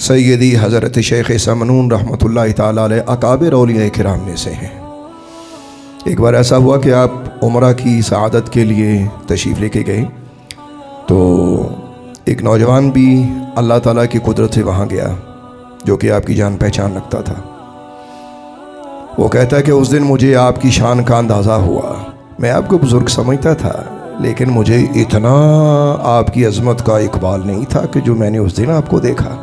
سیدی حضرت شیخ سمنون رحمۃ اللہ تعالیٰ علیہ اکابر اولیاء کرام میں سے ہیں۔ ایک بار ایسا ہوا کہ آپ عمرہ کی سعادت کے لیے تشریف لے کے گئے تو ایک نوجوان بھی اللہ تعالیٰ کی قدرت سے وہاں گیا جو کہ آپ کی جان پہچان رکھتا تھا۔ وہ کہتا ہے کہ اس دن مجھے آپ کی شان کا اندازہ ہوا، میں آپ کو بزرگ سمجھتا تھا لیکن مجھے اتنا آپ کی عظمت کا اقبال نہیں تھا کہ جو میں نے اس دن آپ کو دیکھا۔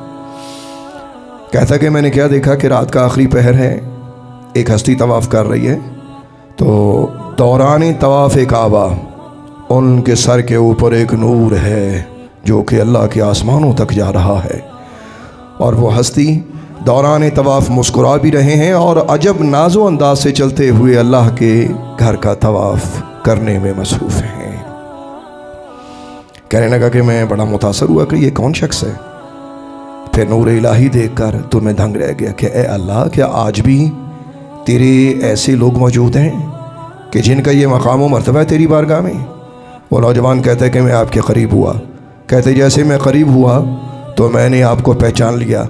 کہتا کہ میں نے کیا دیکھا کہ رات کا آخری پہر ہے، ایک ہستی طواف کر رہی ہے، تو دوران طواف کعبہ ان کے سر کے اوپر ایک نور ہے جو کہ اللہ کے آسمانوں تک جا رہا ہے، اور وہ ہستی دوران طواف مسکرا بھی رہے ہیں اور عجب ناز و انداز سے چلتے ہوئے اللہ کے گھر کا طواف کرنے میں مصروف ہیں۔ کہنے لگا کہ میں بڑا متاثر ہوا کہ یہ کون شخص ہے۔ پھر نور الہی دیکھ کر تو میں دنگ رہ گیا کہ اے اللہ، کیا آج بھی تیرے ایسے لوگ موجود ہیں کہ جن کا یہ مقام و مرتبہ ہے تیری بارگاہ میں؟ وہ نوجوان کہتا ہے کہ میں آپ کے قریب ہوا۔ کہتے جیسے میں قریب ہوا تو میں نے آپ کو پہچان لیا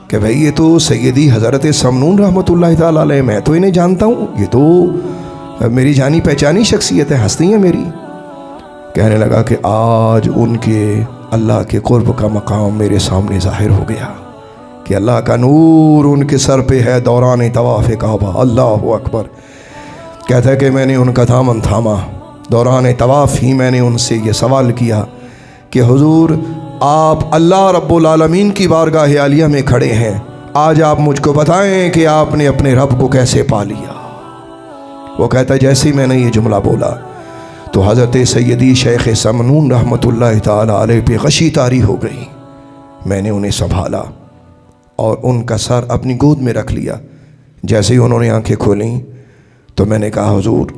کہ بھئی یہ تو سیدی حضرت سمنون رحمۃ اللہ تعالیٰ علیہ، میں تو انہیں جانتا ہوں، یہ تو میری جانی پہچانی شخصیت ہے، ہستی ہیں میری۔ کہنے لگا کہ آج ان کے اللہ کے قرب کا مقام میرے سامنے ظاہر ہو گیا کہ اللہ کا نور ان کے سر پہ ہے دوران طواف کعبہ۔ اللہ اکبر۔ کہتا ہے کہ میں نے ان کا دامن تھاما، دوران طواف ہی میں نے ان سے یہ سوال کیا کہ حضور آپ اللہ رب العالمین کی بارگاہ عالیہ میں کھڑے ہیں، آج آپ مجھ کو بتائیں کہ آپ نے اپنے رب کو کیسے پا لیا۔ وہ کہتا ہے جیسے ہی میں نے یہ جملہ بولا تو حضرت سیدی شیخ سمنون رحمۃ اللہ تعالیٰ علیہ پہ غشی طاری ہو گئی۔ میں نے انہیں سنبھالا اور ان کا سر اپنی گود میں رکھ لیا۔ جیسے ہی انہوں نے آنکھیں کھولیں تو میں نے کہا حضور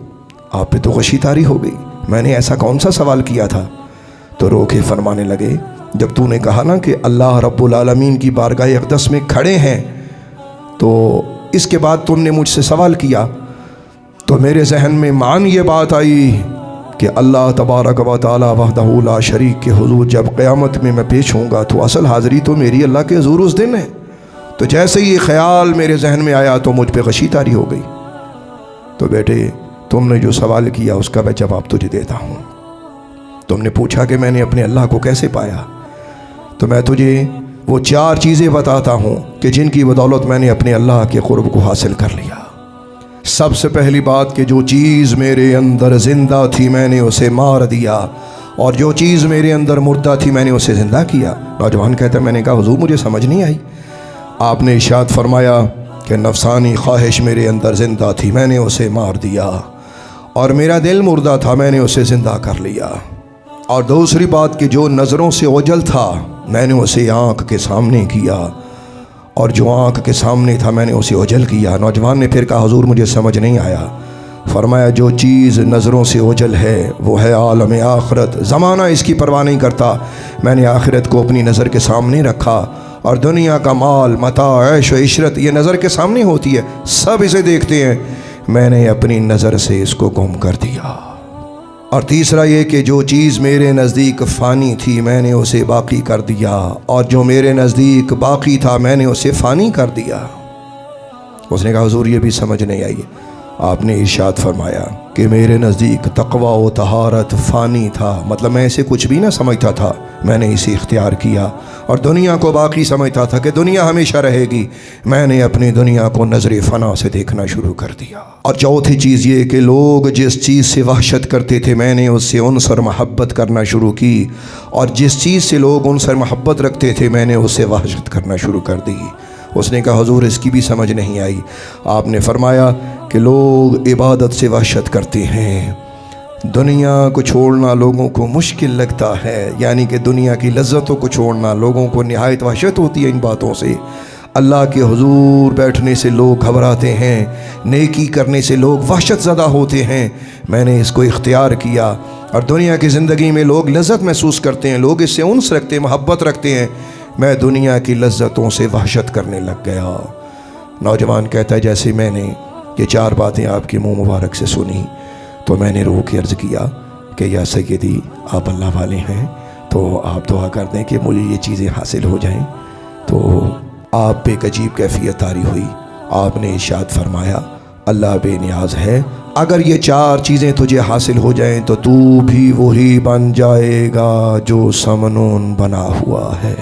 آپ پہ تو غشی طاری ہو گئی، میں نے ایسا کون سا سوال کیا تھا؟ تو رو کے فرمانے لگے جب تو نے کہا نا کہ اللہ رب العالمین کی بارگاہ اقدس میں کھڑے ہیں، تو اس کے بعد تم نے مجھ سے سوال کیا تو میرے ذہن میں مان یہ بات آئی کہ اللہ تبارک و تعالی وحدہ لا شریک کے حضور جب قیامت میں پیش ہوں گا تو اصل حاضری تو میری اللہ کے حضور اس دن ہے۔ تو جیسے ہی یہ خیال میرے ذہن میں آیا تو مجھ پہ غشی طاری ہو گئی۔ تو بیٹے تم نے جو سوال کیا اس کا میں جواب تجھے دیتا ہوں۔ تم نے پوچھا کہ میں نے اپنے اللہ کو کیسے پایا، تو میں تجھے وہ 4 چیزیں بتاتا ہوں کہ جن کی بدولت میں نے اپنے اللہ کے قرب کو حاصل کر لیا۔ سب سے پہلی بات کہ جو چیز میرے اندر زندہ تھی میں نے اسے مار دیا، اور جو چیز میرے اندر مردہ تھی میں نے اسے زندہ کیا۔ نوجوان کہتا ہے میں نے کہا حضور مجھے سمجھ نہیں آئی۔ آپ نے ارشاد فرمایا کہ نفسانی خواہش میرے اندر زندہ تھی میں نے اسے مار دیا، اور میرا دل مردہ تھا میں نے اسے زندہ کر لیا، اور دوسری بات کہ جو نظروں سے اوجھل تھا میں نے اسے آنکھ کے سامنے کیا، اور جو آنکھ کے سامنے تھا میں نے اسے اوجھل کیا۔ نوجوان نے پھر کہا حضور مجھے سمجھ نہیں آیا۔ فرمایا جو چیز نظروں سے اوجھل ہے وہ ہے عالم آخرت، زمانہ اس کی پرواہ نہیں کرتا، میں نے آخرت کو اپنی نظر کے سامنے رکھا، اور دنیا کا مال متاع عیش و عشرت یہ نظر کے سامنے ہوتی ہے، سب اسے دیکھتے ہیں، میں نے اپنی نظر سے اس کو گم کر دیا۔ اور تیسرا یہ کہ جو چیز میرے نزدیک فانی تھی میں نے اسے باقی کر دیا، اور جو میرے نزدیک باقی تھا میں نے اسے فانی کر دیا۔ اس نے کہا حضور یہ بھی سمجھ نہیں آئی۔ آپ نے ارشاد فرمایا کہ میرے نزدیک تقوی و طہارت فانی تھا، مطلب میں اسے کچھ بھی نہ سمجھتا تھا، میں نے اسے اختیار کیا، اور دنیا کو باقی سمجھتا تھا کہ دنیا ہمیشہ رہے گی، میں نے اپنی دنیا کو نظر فنا سے دیکھنا شروع کر دیا۔ اور چوتھی چیز یہ کہ لوگ جس چیز سے وحشت کرتے تھے میں نے اس سے انس اور محبت کرنا شروع کی، اور جس چیز سے لوگ انس اور محبت رکھتے تھے میں نے اس سے وحشت کرنا شروع کر دی۔ اس نے کہا حضور اس کی بھی سمجھ نہیں آئی۔ آپ نے فرمایا کہ لوگ عبادت سے وحشت کرتے ہیں، دنیا کو چھوڑنا لوگوں کو مشکل لگتا ہے، یعنی کہ دنیا کی لذتوں کو چھوڑنا لوگوں کو نہایت وحشت ہوتی ہے ان باتوں سے۔ اللہ کے حضور بیٹھنے سے لوگ گھبراتے ہیں، نیکی کرنے سے لوگ وحشت زدہ ہوتے ہیں، میں نے اس کو اختیار کیا، اور دنیا کی زندگی میں لوگ لذت محسوس کرتے ہیں، لوگ اس سے انس رکھتے ہیں، محبت رکھتے ہیں، میں دنیا کی لذتوں سے وحشت کرنے لگ گیا۔ نوجوان کہتا ہے جیسے میں نے یہ 4 باتیں آپ کے منہ مبارک سے سنی تو میں نے روح کے عرض کیا کہ یا سیدی آپ اللہ والے ہیں تو آپ دعا کر دیں کہ مجھے یہ چیزیں حاصل ہو جائیں۔ تو آپ پہ ایک عجیب کیفیت طاری ہوئی. آپ نے ارشاد فرمایا اللہ بے نیاز ہے، اگر یہ 4 چیزیں تجھے حاصل ہو جائیں تو تو بھی وہی بن جائے گا جو سمنون بنا ہوا ہے.